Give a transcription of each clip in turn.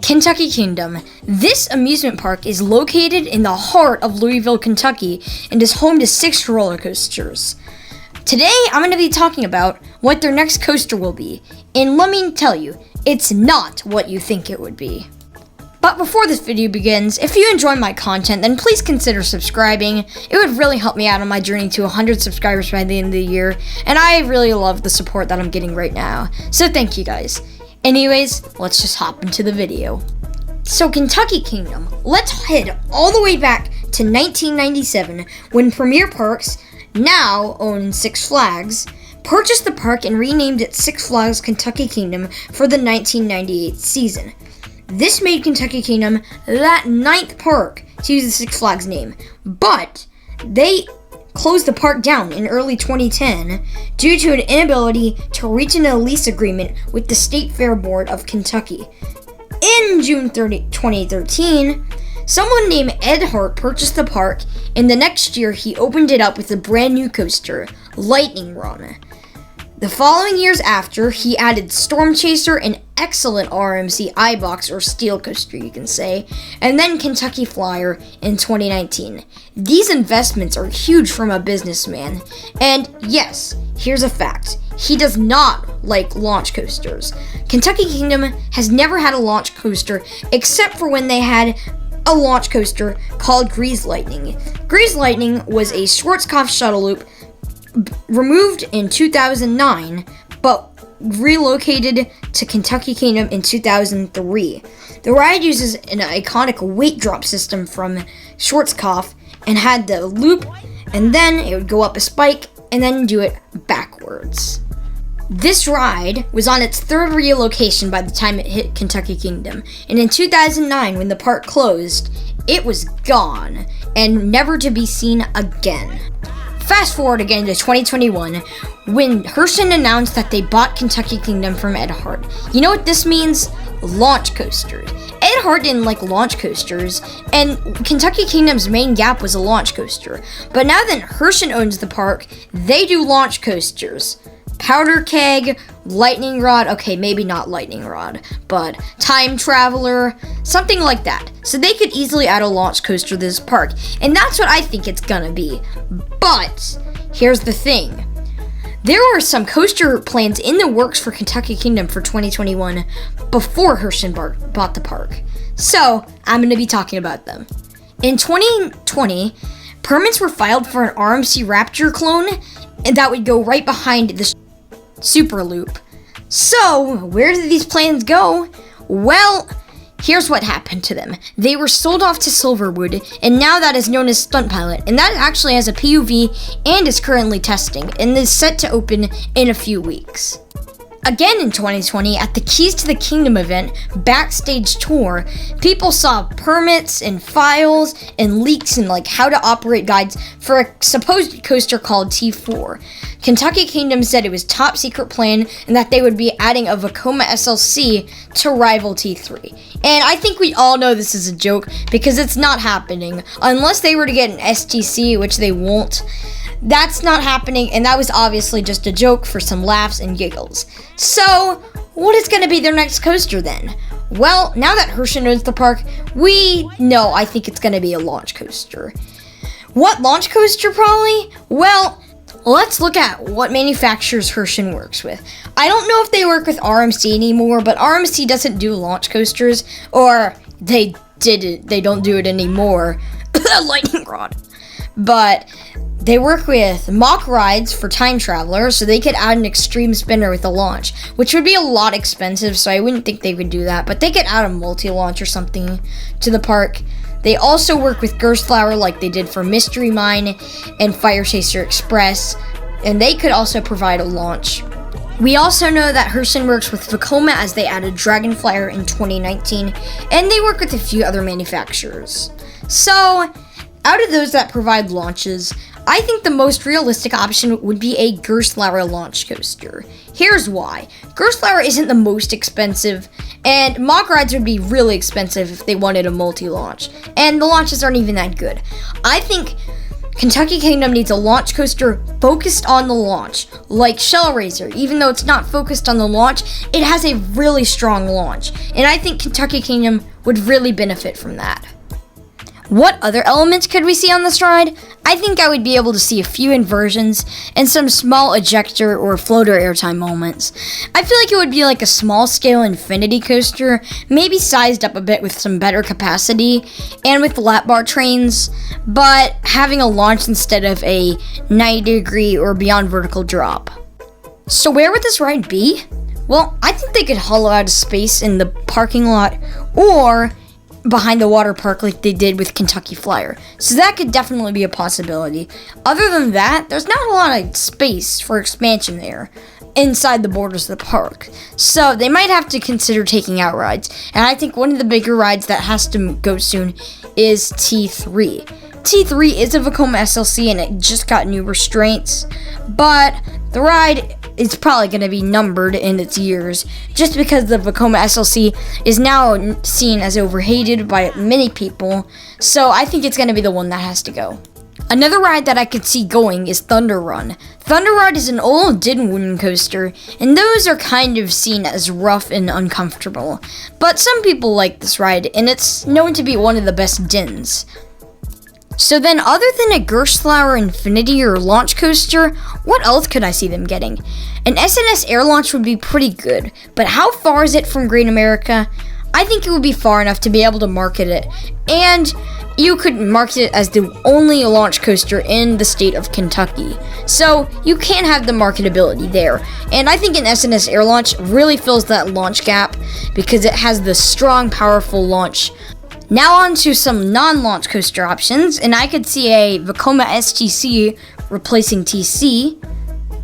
Kentucky Kingdom. This amusement park is located in the heart of Louisville, Kentucky, and is home to 6 roller coasters. Today, I'm going to be talking about what their next coaster will be, and let me tell you, it's not what you think it would be. But before this video begins, if you enjoy my content, then please consider subscribing. It would really help me out on my journey to 100 subscribers by the end of the year, and I really love the support that I'm getting right now, so thank you guys. Anyways, let's just hop into the video. So Kentucky Kingdom, let's head all the way back to 1997 when Premier Parks, now owned Six Flags, purchased the park and renamed it Six Flags Kentucky Kingdom for the 1998 season. This made Kentucky Kingdom that 9th park to use the Six Flags name, but they closed the park down in early 2010 due to an inability to reach a lease agreement with the State Fair Board of Kentucky. In June 2013, someone named Ed Hart purchased the park, and the next year he opened it up with a brand new coaster, Lightning Run. The following years after, he added Storm Chaser, an excellent RMC iBox or steel coaster you can say, and then Kentucky Flyer in 2019. These investments are huge from a businessman, and yes, here's a fact. He does not like launch coasters. Kentucky Kingdom has never had a launch coaster except for when they had a launch coaster called Grease Lightning. Grease Lightning was a Schwarzkopf shuttle loop removed in 2009, but relocated to Kentucky Kingdom in 2003. The ride uses an iconic weight drop system from Schwarzkopf and had the loop, and then it would go up a spike and then do it backwards. This ride was on its 3rd relocation by the time it hit Kentucky Kingdom, and in 2009 when the park closed, it was gone and never to be seen again. Fast forward again to 2021, when Herschend announced that they bought Kentucky Kingdom from Ed Hart. You know what this means? Launch coasters. Ed Hart didn't like launch coasters, and Kentucky Kingdom's main gap was a launch coaster. But now that Herschend owns the park, they do launch coasters. Powder Keg, Lightning Rod, okay, maybe not Lightning Rod, but Time Traveler, something like that. So they could easily add a launch coaster to this park, and that's what I think it's gonna be. But here's the thing. There were some coaster plans in the works for Kentucky Kingdom for 2021 before Herschend bought the park. So I'm gonna be talking about them. In 2020, permits were filed for an RMC Raptor clone, and that would go right behind the Super Loop. So, where did these plans go? Well, here's what happened to them. They were sold off to Silverwood, and now that is known as Stunt Pilot, and that actually has a PUV and is currently testing, and is set to open in a few weeks. Again in 2020, at the Keys to the Kingdom event, backstage tour, people saw permits and files and leaks and how to operate guides for a supposed coaster called T4. Kentucky Kingdom said it was top secret plan and that they would be adding a Vekoma SLC to rival T3. And I think we all know this is a joke because it's not happening. Unless they were to get an STC, which they won't. That's not happening, and that was obviously just a joke for some laughs and giggles. So, what is going to be their next coaster then? Well, now that Herschend owns the park, we know I think it's going to be a launch coaster. What launch coaster probably? Well, let's look at what manufacturers Herschend works with. I don't know if they work with RMC anymore, but RMC doesn't do launch coasters, or they don't do it anymore. Lightning Rod. But they work with mock rides for Time Traveler, so they could add an extreme spinner with a launch, which would be a lot expensive, so I wouldn't think they would do that, but they could add a multi-launch or something to the park. They also work with Gerstlauer like they did for Mystery Mine and Fire Chaser Express, and they could also provide a launch. We also know that Herschend works with Vekoma as they added Dragon Flyer in 2019, and they work with a few other manufacturers. So, out of those that provide launches, I think the most realistic option would be a Gerstlauer launch coaster. Here's why. Gerstlauer isn't the most expensive, and mock rides would be really expensive if they wanted a multi-launch, and the launches aren't even that good. I think Kentucky Kingdom needs a launch coaster focused on the launch, like Shellraiser. Even though it's not focused on the launch, it has a really strong launch, and I think Kentucky Kingdom would really benefit from that. What other elements could we see on this ride? I think I would be able to see a few inversions and some small ejector or floater airtime moments. I feel like it would be like a small scale infinity coaster, maybe sized up a bit with some better capacity and with lap bar trains, but having a launch instead of a 90-degree or beyond vertical drop. So where would this ride be? Well, I think they could hollow out a space in the parking lot or behind the water park like they did with Kentucky Flyer. So that could definitely be a possibility. Other than that, there's not a lot of space for expansion there inside the borders of the park. So they might have to consider taking out rides. And I think one of the bigger rides that has to go soon is T3. T3 is a Vekoma SLC and it just got new restraints, but the ride is probably going to be numbered in its years just because the Vekoma SLC is now seen as overhated by many people, so I think it's going to be the one that has to go. Another ride that I could see going is Thunder Run. Thunder Run is an old din wooden coaster, and those are kind of seen as rough and uncomfortable, but some people like this ride, and it's known to be one of the best dins. So then, other than a Gerstlauer Infinity or launch coaster, what else could I see them getting? An SNS air launch would be pretty good, but how far is it from Great America? I think it would be far enough to be able to market it, and you could market it as the only launch coaster in the state of Kentucky. So you can have the marketability there, and I think an SNS air launch really fills that launch gap because it has the strong, powerful launch. Now on to some non-launch coaster options, and I could see a Vekoma STC replacing TC,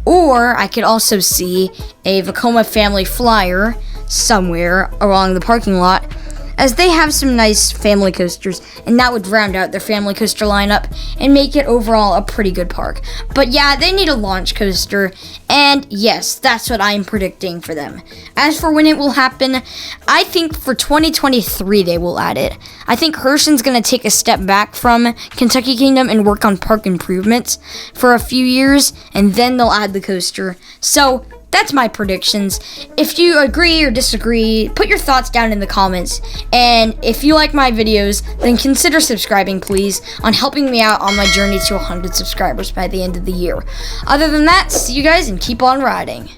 or I could also see a Vekoma Family Flyer somewhere along the parking lot, as they have some nice family coasters, and that would round out their family coaster lineup and make it overall a pretty good park. But yeah, they need a launch coaster, and yes, that's what I'm predicting for them. As for when it will happen, I think for 2023 they will add it. I think Herschen's going to take a step back from Kentucky Kingdom and work on park improvements for a few years, and then they'll add the coaster. So that's my predictions. If you agree or disagree, put your thoughts down in the comments. And if you like my videos, then consider subscribing, please, on helping me out on my journey to 100 subscribers by the end of the year. Other than that, see you guys and keep on riding.